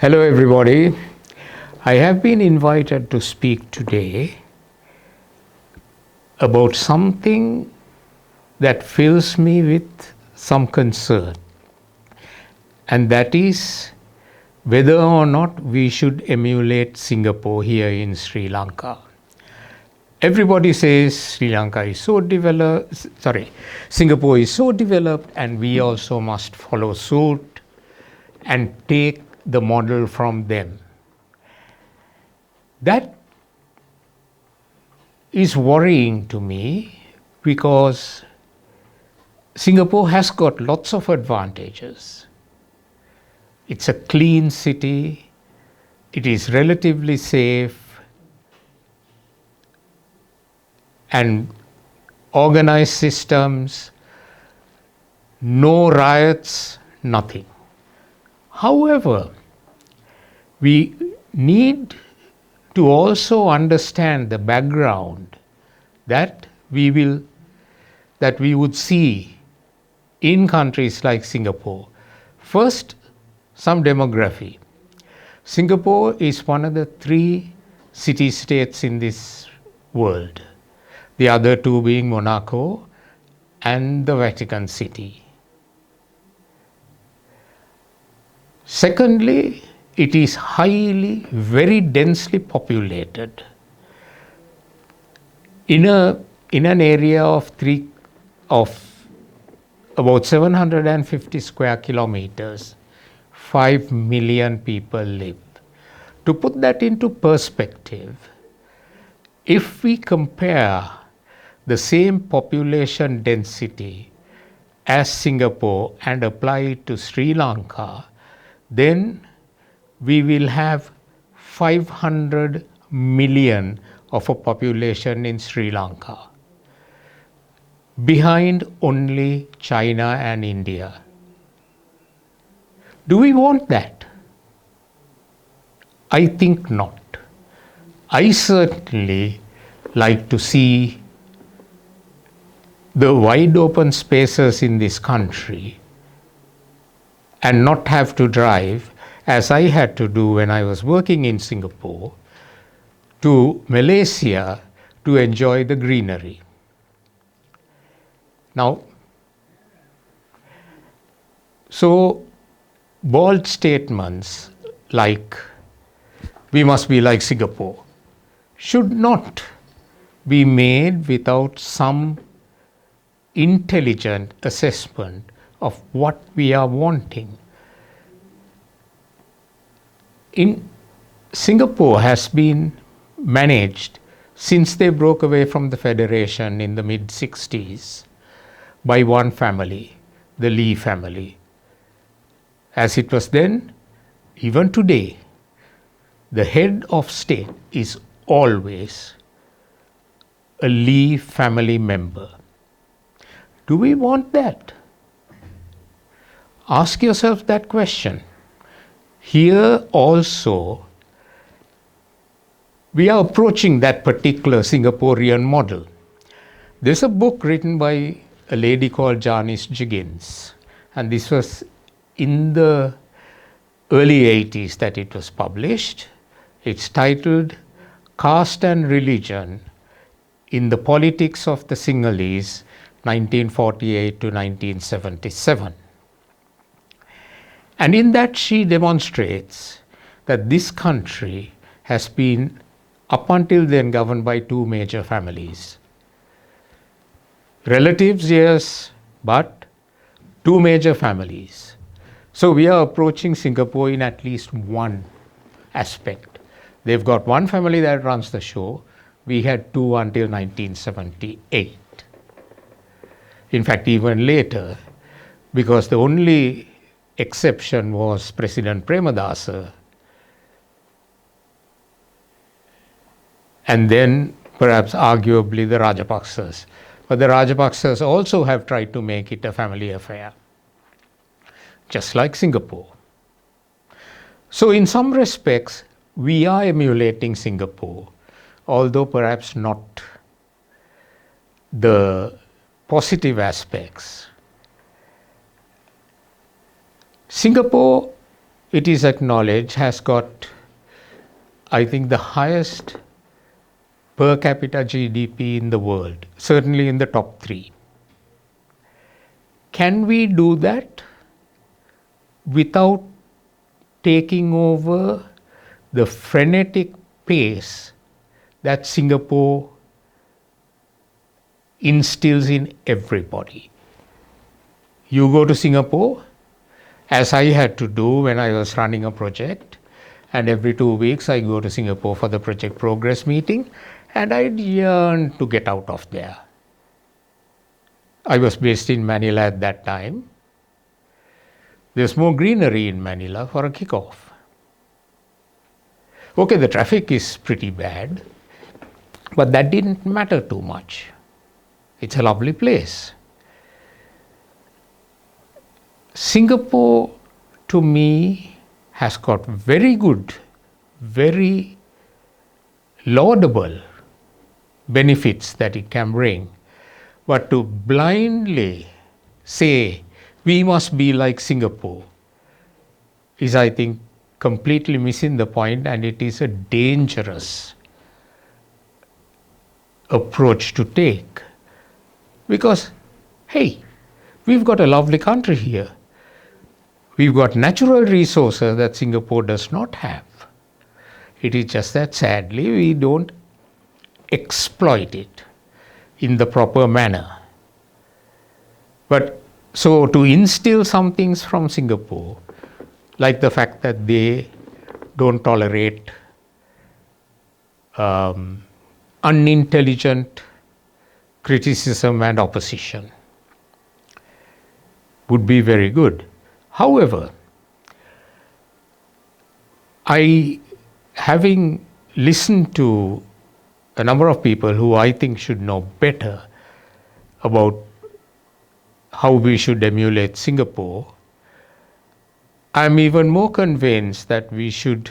Hello, everybody. I have been invited to speak today about something that fills me with some concern, and that is whether or not we should emulate Singapore here in Sri Lanka. Everybody says Singapore is so developed, and we also must follow suit and take the model from them. That is worrying to me because Singapore has got lots of advantages. It's a clean city, it is relatively safe, and organized systems, no riots, nothing. However, we need to also understand the background that we would see in countries like Singapore. First, some demography. Singapore is one of the 3 city-states in this world, the other 2 being Monaco and the Vatican City. Secondly, it is very densely populated. In an area of about 750 square kilometers, 5 million people live. To put that into perspective, if we compare the same population density as Singapore and apply it to Sri Lanka, then we will have 500 million of a population in Sri Lanka, behind only China and India. Do we want that? I think not. I certainly like to see the wide open spaces in this country and not have to drive, as I had to do when I was working in Singapore, to Malaysia to enjoy the greenery. Now, so bold statements like we must be like Singapore should not be made without some intelligent assessment of what we are wanting. Singapore has been managed since they broke away from the Federation in the mid-60s by one family, the Lee family. As it was then, even today, the head of state is always a Lee family member. Do we want that? Ask yourself that question. Here also, we are approaching that particular Singaporean model. There's a book written by a lady called Janice Jiggins, and this was in the early 80s that it was published. It's titled Caste and Religion in the Politics of the Sinhalese, 1948 to 1977. And in that she demonstrates that this country has been up until then governed by 2 major families. Relatives, yes, but 2 major families. So we are approaching Singapore in at least one aspect. They've got one family that runs the show. We had 2 until 1978. In fact, even later, because the only exception was President Premadasa, and then perhaps arguably the Rajapaksas. But the Rajapaksas also have tried to make it a family affair, just like Singapore. So in some respects, we are emulating Singapore, although perhaps not the positive aspects. Singapore it is acknowledged, has got, I think, the highest per capita GDP in the world, certainly in the top 3. Can we do that without taking over the frenetic pace that Singapore instills in everybody? You go to Singapore, as I had to do when I was running a project, and every 2 weeks I go to Singapore for the project progress meeting, and I yearned to get out of there. I was based in Manila at that time. There's more greenery in Manila for a kickoff. Okay, the traffic is pretty bad, but that didn't matter too much. It's a lovely place. Singapore, to me, has got very good, very laudable benefits that it can bring. But to blindly say we must be like Singapore is, I think, completely missing the point, and it is a dangerous approach to take. Because, hey, we've got a lovely country here. We've got natural resources that Singapore does not have. It is just that sadly we don't exploit it in the proper manner. But so to instill some things from Singapore, like the fact that they don't tolerate unintelligent criticism and opposition, would be very good. However, having listened to a number of people who I think should know better about how we should emulate Singapore, I'm even more convinced that we should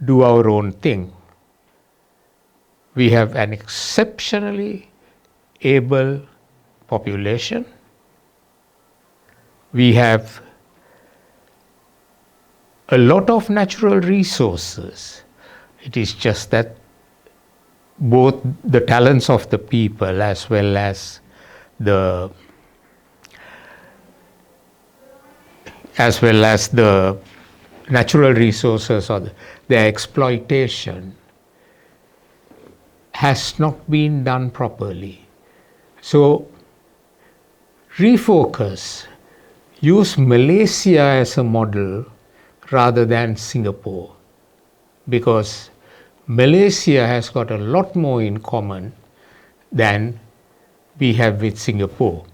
do our own thing. We have an exceptionally able population. We have a lot of natural resources. It is just that both the talents of the people as well as the natural resources or their exploitation has not been done properly. So refocus, use Malaysia as a model rather than Singapore, because Malaysia has got a lot more in common than we have with Singapore.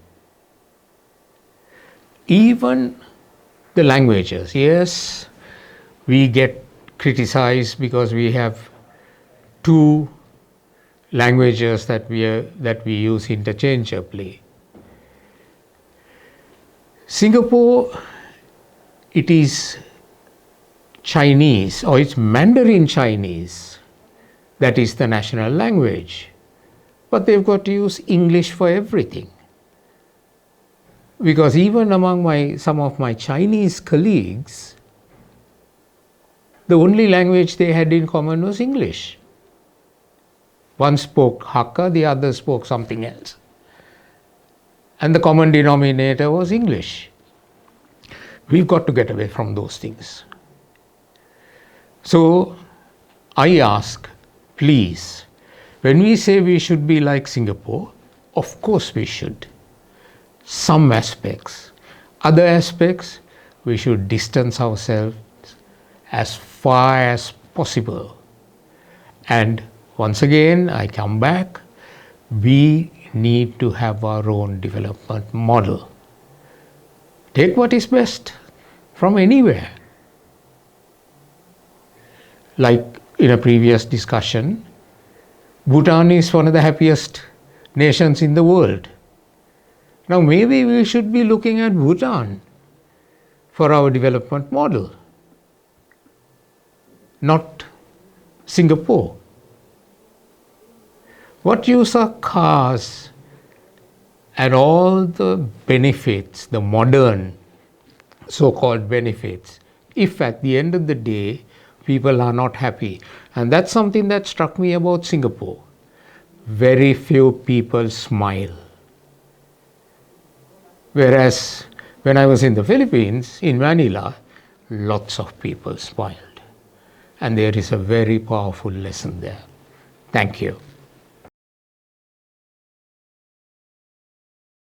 Even the languages, yes, we get criticized because we have 2 languages that we use interchangeably. Singapore, it is Chinese, or it's Mandarin Chinese that is the national language, but they've got to use English for everything. Because even among some of my Chinese colleagues, the only language they had in common was English. One spoke Hakka, the other spoke something else. And the common denominator was English. We've got to get away from those things. So I ask, please, when we say we should be like Singapore, of course we should. Some aspects. Other aspects, we should distance ourselves as far as possible. And once again, I come back, we need to have our own development model. Take what is best from anywhere. Like in a previous discussion, Bhutan is one of the happiest nations in the world. Now maybe we should be looking at Bhutan for our development model, not Singapore. What use are cars and all the benefits, the modern so-called benefits if at the end of the day people are not happy. And that's something that struck me about Singapore. Very few people smile. Whereas when I was in the Philippines, in Manila, lots of people smiled. And there is a very powerful lesson there. Thank you.